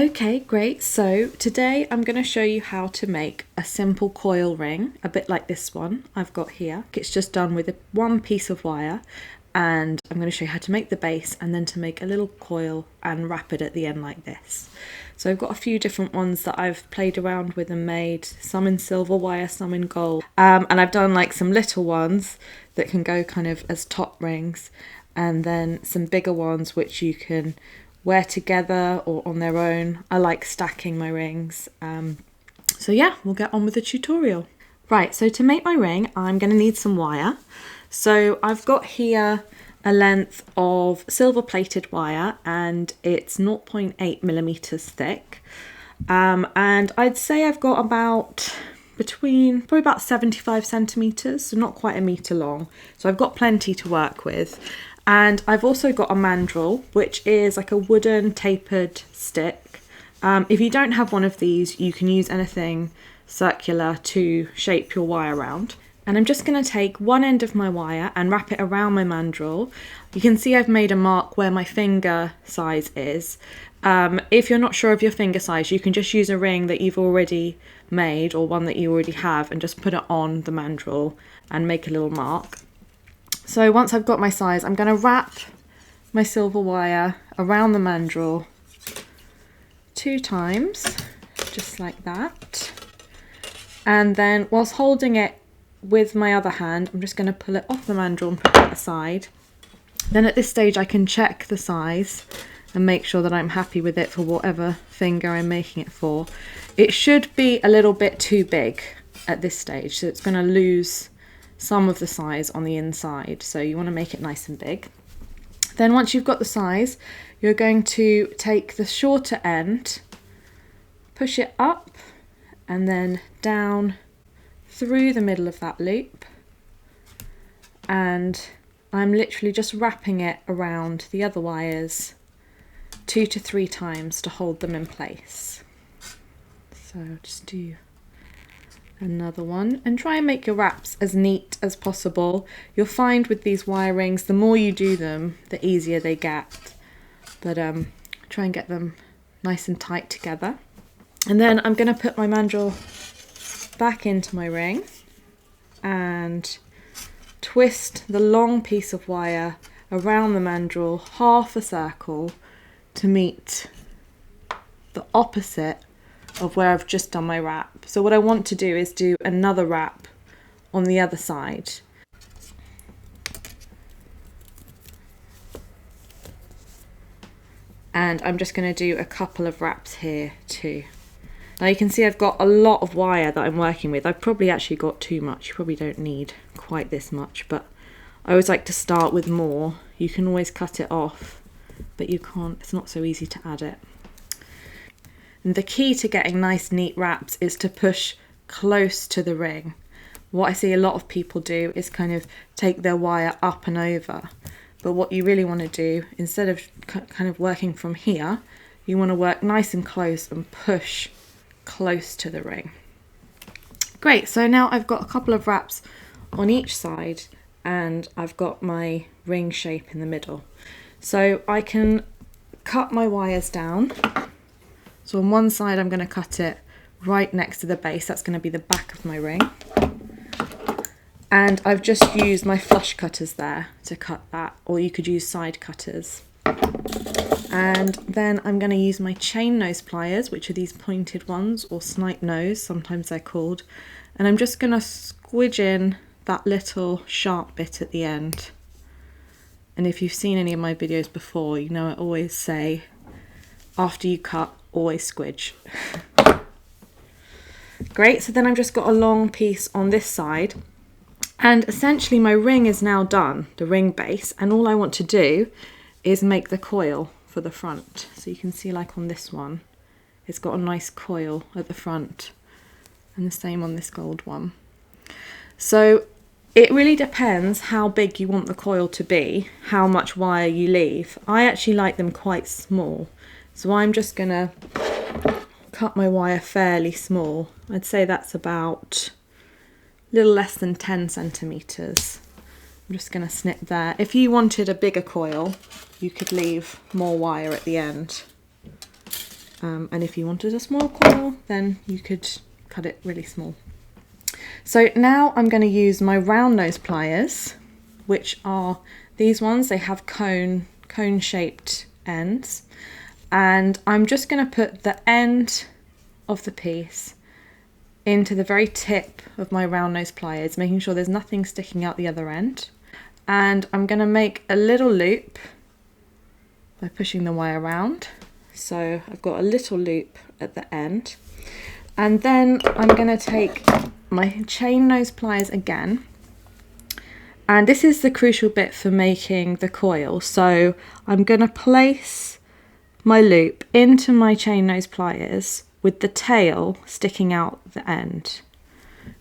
Okay, great. So today I'm going to show you how to make a simple coil ring, a bit like this one I've got here. It's just done with one piece of wire, and I'm going to show you how to make the base and then to make a little coil and wrap it at the end like this. So I've got a few different ones that I've played around with and made, some in silver wire, some in gold. And I've done like some little ones that can go kind of as top rings, and then some bigger ones which you can wear together or on their own. I like stacking my rings. So yeah, we'll get on with the tutorial. Right, so to make my ring, I'm going to need some wire. So I've got here a length of silver plated wire, and it's 0.8 millimeters thick. And I'd say I've got about probably about 75 centimeters, so not quite a meter long. So I've got plenty to work with. And I've also got a mandrel, which is like a wooden tapered stick. If you don't have one of these, you can use anything circular to shape your wire around. And I'm just going to take one end of my wire and wrap it around my mandrel. You can see I've made a mark where my finger size is. If you're not sure of your finger size, you can just use a ring that you've already made or one that you already have and just put it on the mandrel and make a little mark. So once I've got my size, I'm going to wrap my silver wire around the mandrel 2 times, just like that. And then whilst holding it with my other hand, I'm just going to pull it off the mandrel and put it aside. Then at this stage I can check the size and make sure that I'm happy with it for whatever finger I'm making it for. It should be a little bit too big at this stage, so it's going to lose some of the size on the inside, so you want to make it nice and big. Then once you've got the size, you're going to take the shorter end, push it up and then down through the middle of that loop, and I'm literally just wrapping it around the other wires 2 to 3 times to hold them in place. So just do another one and try and make your wraps as neat as possible. You'll find with these wire rings, the more you do them, the easier they get. But try and get them nice and tight together. And then I'm going to put my mandrel back into my ring and twist the long piece of wire around the mandrel half a circle to meet the opposite of where I've just done my wrap. So what I want to do is do another wrap on the other side. And I'm just going to do a couple of wraps here too. Now you can see I've got a lot of wire that I'm working with. I've probably actually got too much. You probably don't need quite this much, but I always like to start with more. You can always cut it off, but you can't, it's not so easy to add it. And the key to getting nice neat wraps is to push close to the ring. What I see a lot of people do is kind of take their wire up and over. But what you really want to do, instead of kind of working from here, you want to work nice and close and push close to the ring. Great, so now I've got a couple of wraps on each side and I've got my ring shape in the middle. So I can cut my wires down. So on one side I'm going to cut it right next to the base, that's going to be the back of my ring. And I've just used my flush cutters there to cut that, or you could use side cutters. And then I'm going to use my chain nose pliers, which are these pointed ones, or snipe nose, sometimes they're called. And I'm just going to squidge in that little sharp bit at the end. And if you've seen any of my videos before, you know I always say, after you cut, always squidge. Great, so then I've just got a long piece on this side. And essentially my ring is now done, the ring base, and all I want to do is make the coil for the front. So you can see like on this one, it's got a nice coil at the front, and the same on this gold one. So it really depends how big you want the coil to be, how much wire you leave. I actually like them quite small, so I'm just gonna cut my wire fairly small. I'd say that's about a little less than 10 centimeters. I'm just going to snip there. If you wanted a bigger coil, you could leave more wire at the end. And if you wanted a small coil, then you could cut it really small. So now I'm going to use my round nose pliers, which are these ones. They have cone shaped ends, and I'm just going to put the end of the piece into the very tip of my round nose pliers, making sure there's nothing sticking out the other end. And I'm going to make a little loop by pushing the wire around. So I've got a little loop at the end, and then I'm going to take my chain nose pliers again, and this is the crucial bit for making the coil. So I'm going to place my loop into my chain nose pliers with the tail sticking out the end.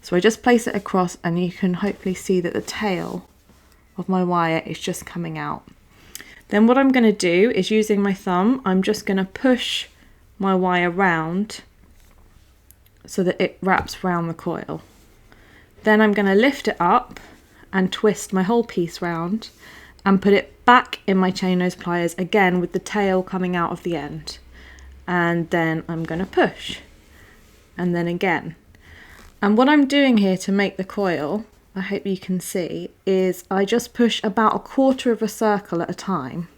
So I just place it across, and you can hopefully see that the tail of my wire is just coming out. Then what I'm going to do is, using my thumb, I'm just going to push my wire round so that it wraps around the coil. Then I'm going to lift it up and twist my whole piece round and put it back in my chain nose pliers again with the tail coming out of the end. And then I'm going to push, and then again. And what I'm doing here to make the coil, I hope you can see, is I just push about 1/4 of a circle at a time,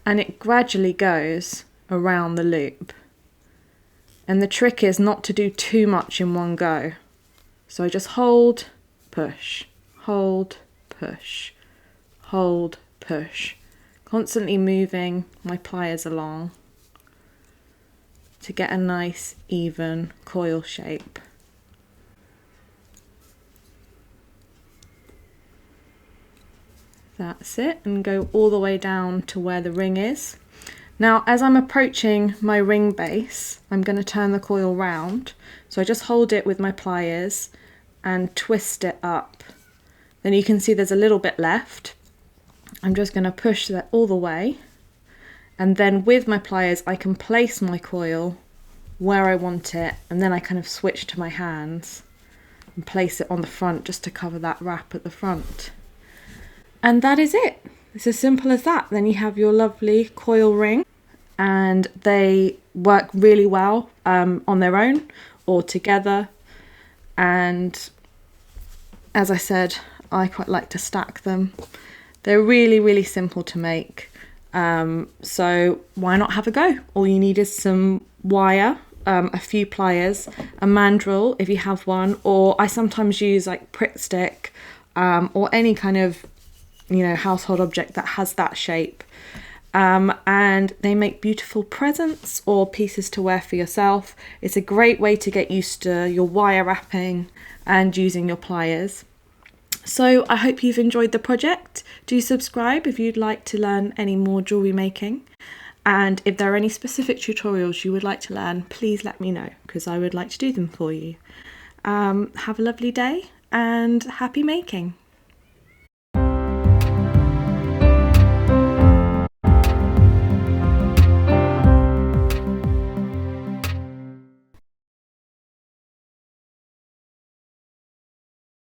and it gradually goes around the loop. And the trick is not to do too much in one go. So I just hold, push, hold, push, hold, push, constantly moving my pliers along to get a nice even coil shape. That's it, and go all the way down to where the ring is. Now, as I'm approaching my ring base, I'm going to turn the coil round. So I just hold it with my pliers and twist it up. Then you can see there's a little bit left. I'm just going to push that all the way. And then with my pliers, I can place my coil where I want it. And then I kind of switch to my hands and place it on the front just to cover that wrap at the front. And that is it. It's as simple as that. Then you have your lovely coil ring, and they work really well on their own or together. And as I said, I quite like to stack them. They're really, really simple to make. So why not have a go? All you need is some wire, a few pliers, a mandrel if you have one, or I sometimes use like Pritt stick or any kind of household object that has that shape, and they make beautiful presents or pieces to wear for yourself. It's a great way to get used to your wire wrapping and using your pliers. So I hope you've enjoyed the project. Do subscribe if you'd like to learn any more jewellery making, and if there are any specific tutorials you would like to learn, please let me know, because I would like to do them for you. Have a lovely day and happy making.